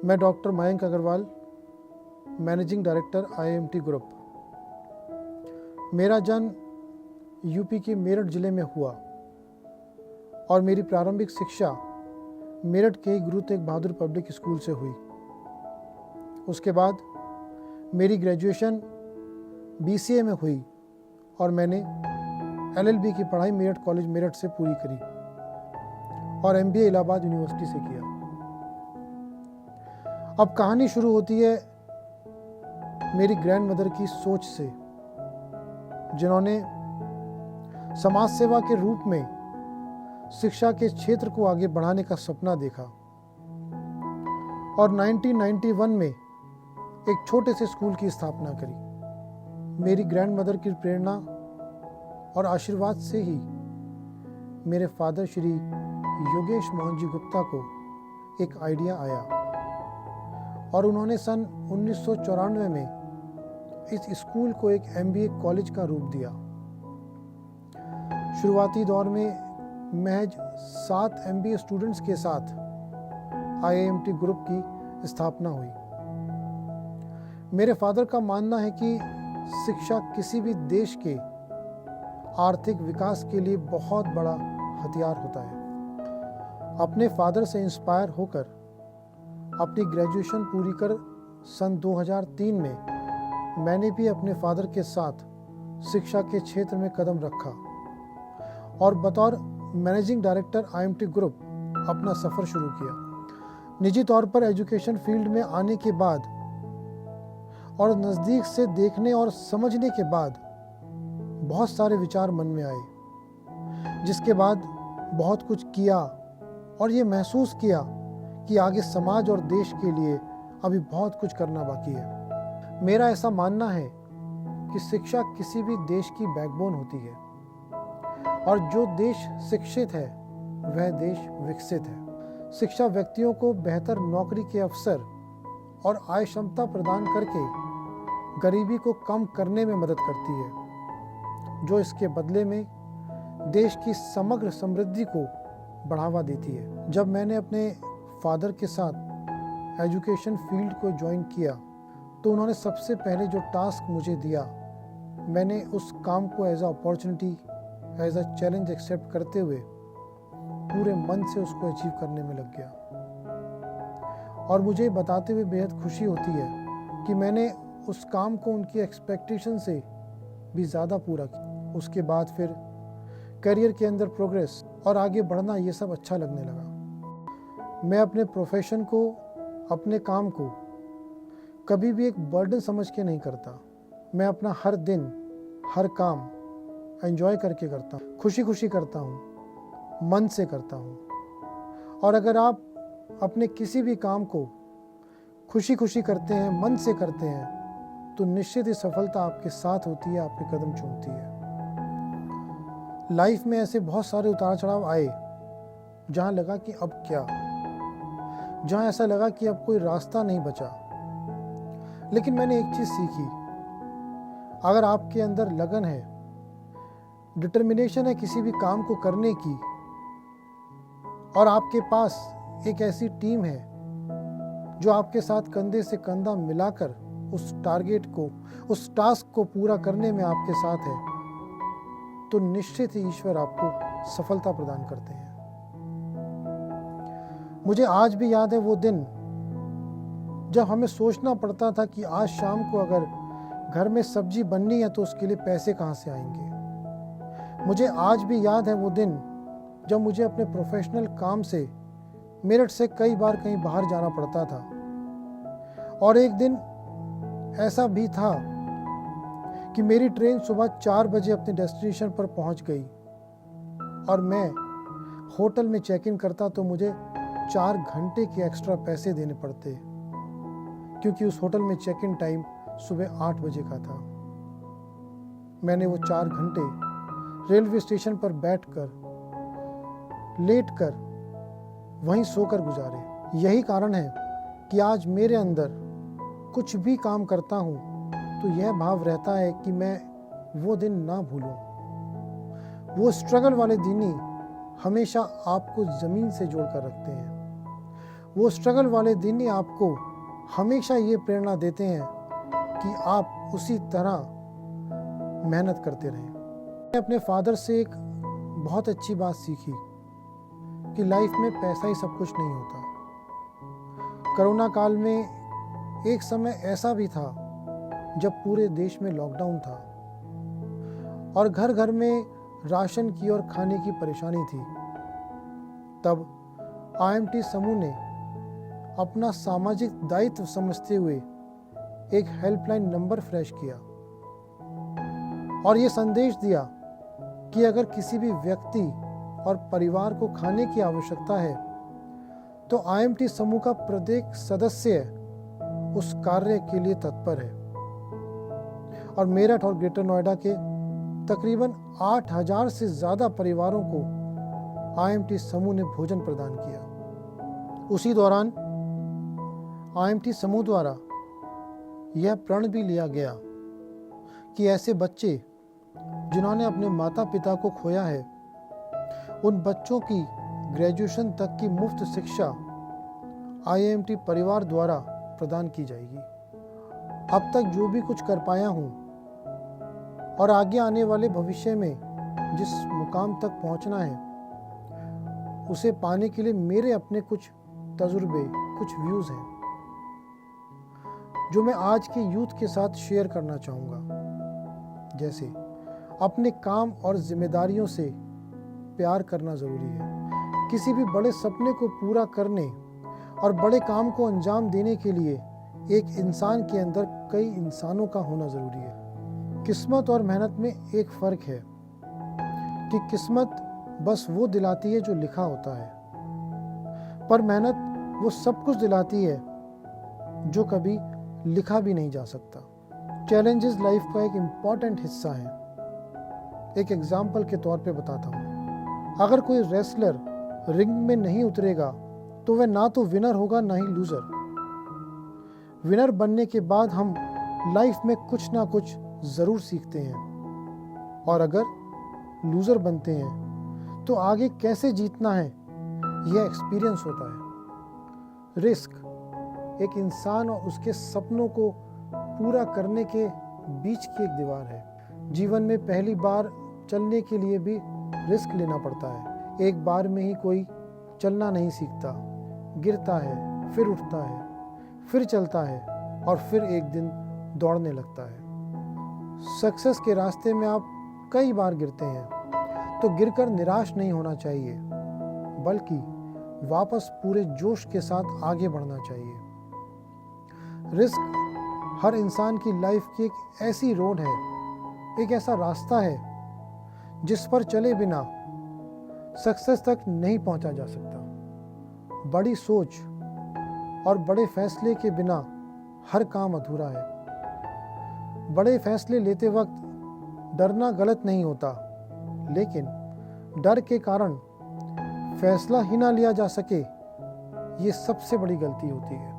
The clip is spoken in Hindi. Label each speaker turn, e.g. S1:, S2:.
S1: मैं doctor Mayank Agrawal, managing director IIMT group. मेरा जन्म यूपी के मेरठ ज़िले में हुआ और मेरी प्रारंभिक शिक्षा मेरठ के गुरु तेग बहादुर पब्लिक स्कूल से हुई। उसके बाद मेरी ग्रेजुएशन BCA में हुई और मैंने LLB की पढ़ाई मेरठ कॉलेज मेरठ से पूरी करी और MBA इलाहाबाद यूनिवर्सिटी से किया। अब कहानी शुरू होती है मेरी ग्रैंडमदर की सोच से, जिन्होंने समाज सेवा के रूप में शिक्षा के क्षेत्र को आगे बढ़ाने का सपना देखा और 1991 में एक छोटे से स्कूल की स्थापना करी। मेरी ग्रैंडमदर की प्रेरणा और आशीर्वाद से ही मेरे फादर श्री योगेश मोहन जी गुप्ता को एक आइडिया आया और उन्होंने सन 1994 में इस स्कूल को एक MBA कॉलेज का रूप दिया। शुरुआती दौर में महज 7 MBA स्टूडेंट्स के साथ IIMT ग्रुप की स्थापना हुई। मेरे फादर का मानना है कि शिक्षा किसी भी देश के आर्थिक विकास के लिए बहुत बड़ा हथियार होता है। अपने फादर से इंस्पायर होकर अपनी ग्रेजुएशन पूरी कर सन 2003 में मैंने भी अपने फादर के साथ शिक्षा के क्षेत्र में कदम रखा और बतौर मैनेजिंग डायरेक्टर IIMT ग्रुप अपना सफ़र शुरू किया। निजी तौर पर एजुकेशन फील्ड में आने के बाद और नज़दीक से देखने और समझने के बाद बहुत सारे विचार मन में आए, जिसके बाद बहुत कुछ किया और ये महसूस किया कि आगे समाज और देश के लिए अभी बहुत कुछ करना बाकी है। मेरा ऐसा मानना है कि शिक्षा किसी भी देश की बैकबोन होती है और जो देश शिक्षित है वह देश विकसित है। शिक्षा व्यक्तियों को बेहतर नौकरी के अवसर और आय क्षमता प्रदान करके गरीबी को कम करने में मदद करती है, जो इसके बदले में देश की समग्र समृद्धि को बढ़ावा देती है। जब मैंने अपने फादर के साथ एजुकेशन फील्ड को ज्वाइन किया तो उन्होंने सबसे पहले जो टास्क मुझे दिया, मैंने उस काम को as a opportunity, as a challenge accept करते हुए पूरे मन से उसको अचीव करने में लग गया और मुझे बताते हुए बेहद खुशी होती है कि मैंने उस काम को उनकी एक्सपेक्टेशन से भी ज़्यादा पूरा किया। उसके बाद फिर करियर के अंदर प्रोग्रेस और आगे बढ़ना, ये सब अच्छा लगने लगा। मैं अपने प्रोफेशन को, अपने काम को कभी भी एक बर्डन समझ के नहीं करता। मैं अपना हर दिन, हर काम एंजॉय करके करता हूँ, खुशी खुशी करता हूँ, मन से करता हूँ। और अगर आप अपने किसी भी काम को खुशी खुशी करते हैं, मन से करते हैं, तो निश्चित ही सफलता आपके साथ होती है, आपके कदम चूमती है। लाइफ में ऐसे बहुत सारे उतार चढ़ाव आए जहाँ लगा कि अब क्या, जहाँ ऐसा लगा कि अब कोई रास्ता नहीं बचा। लेकिन मैंने एक चीज़ सीखी, अगर आपके अंदर लगन है, डिटर्मिनेशन है किसी भी काम को करने की और आपके पास एक ऐसी टीम है जो आपके साथ कंधे से कंधा मिलाकर उस टारगेट को, उस टास्क को पूरा करने में आपके साथ है, तो निश्चित ही ईश्वर आपको सफलता प्रदान करते हैं। मुझे आज भी याद है वो दिन जब हमें सोचना पड़ता था कि आज शाम को अगर घर में सब्जी बननी है तो उसके लिए पैसे कहाँ से आएंगे। मुझे आज भी याद है वो दिन जब मुझे अपने प्रोफेशनल काम से मेरठ से कई बार कहीं बाहर जाना पड़ता था और एक दिन ऐसा भी था कि मेरी ट्रेन सुबह 4 बजे अपने डेस्टिनेशन पर पहुंच गई और मैं होटल में चेक इन करता तो मुझे 4 घंटे के एक्स्ट्रा पैसे देने पड़ते, क्योंकि उस होटल में चेक इन टाइम सुबह 8 बजे का था। मैंने वो 4 घंटे रेलवे स्टेशन पर बैठकर, लेटकर, वहीं सोकर गुजारे। यही कारण है कि आज मेरे अंदर कुछ भी काम करता हूँ तो यह भाव रहता है कि मैं वो दिन ना भूलूं। वो स्ट्रगल वाले दिन ही हमेशा आपको ज़मीन से जोड़ कर रखते हैं। वो स्ट्रगल वाले दिन ही आपको हमेशा ये प्रेरणा देते हैं कि आप उसी तरह मेहनत करते रहें। मैंने अपने फादर से एक बहुत अच्छी बात सीखी कि लाइफ में पैसा ही सब कुछ नहीं होता। कोरोना काल में एक समय ऐसा भी था जब पूरे देश में लॉकडाउन था और घर घर में राशन की और खाने की परेशानी थी। तब IMT समूह ने अपना सामाजिक दायित्व समझते हुए एक हेल्पलाइन नंबर फ्लैश किया और ये संदेश दिया कि अगर किसी भी व्यक्ति और परिवार को खाने की आवश्यकता है तो IMT समूह का प्रत्येक सदस्य उस कार्य के लिए तत्पर है। और मेरठ और ग्रेटर नोएडा के तकरीबन 8000 से ज़्यादा परिवारों को IMT समूह ने भोजन प्रदान किया। उसी दौरान IMT समूह द्वारा यह प्रण भी लिया गया कि ऐसे बच्चे जिन्होंने अपने माता पिता को खोया है, उन बच्चों की ग्रेजुएशन तक की मुफ्त शिक्षा IMT परिवार द्वारा प्रदान की जाएगी। अब तक जो भी कुछ कर पाया हूँ और आगे आने वाले भविष्य में जिस मुकाम तक पहुँचना है, उसे पाने के लिए मेरे अपने कुछ तजुर्बे, कुछ व्यूज़ हैं जो मैं आज के यूथ के साथ शेयर करना चाहूँगा। जैसे अपने काम और जिम्मेदारियों से प्यार करना ज़रूरी है। किसी भी बड़े सपने को पूरा करने और बड़े काम को अंजाम देने के लिए एक इंसान के अंदर कई इंसानों का होना ज़रूरी है। किस्मत और मेहनत में एक फ़र्क है कि किस्मत बस वो दिलाती है जो लिखा होता है, पर मेहनत वो सब कुछ दिलाती है जो कभी लिखा भी नहीं जा सकता। चैलेंजेस लाइफ का एक इम्पॉर्टेंट हिस्सा है। एक एग्जाम्पल के तौर पे बताता हूँ। अगर कोई रेसलर रिंग में नहीं उतरेगा तो वह ना तो विनर होगा ना ही लूज़र। विनर बनने के बाद हम लाइफ में कुछ ना कुछ ज़रूर सीखते हैं, और अगर लूज़र बनते हैं तो आगे कैसे जीतना है यह एक्सपीरियंस होता है। रिस्क एक इंसान और उसके सपनों को पूरा करने के बीच की एक दीवार है। जीवन में पहली बार चलने के लिए भी रिस्क लेना पड़ता है। एक बार में ही कोई चलना नहीं सीखता, गिरता है, फिर उठता है, फिर चलता है और फिर एक दिन दौड़ने लगता है। सक्सेस के रास्ते में आप कई बार गिरते हैं तो गिरकर निराश नहीं होना चाहिए, बल्कि वापस पूरे जोश के साथ आगे बढ़ना चाहिए। रिस्क हर इंसान की लाइफ की एक ऐसी रोड है, एक ऐसा रास्ता है जिस पर चले बिना सक्सेस तक नहीं पहुंचा जा सकता। बड़ी सोच और बड़े फैसले के बिना हर काम अधूरा है। बड़े फैसले लेते वक्त डरना गलत नहीं होता, लेकिन डर के कारण फैसला ही ना लिया जा सके, ये सबसे बड़ी गलती होती है।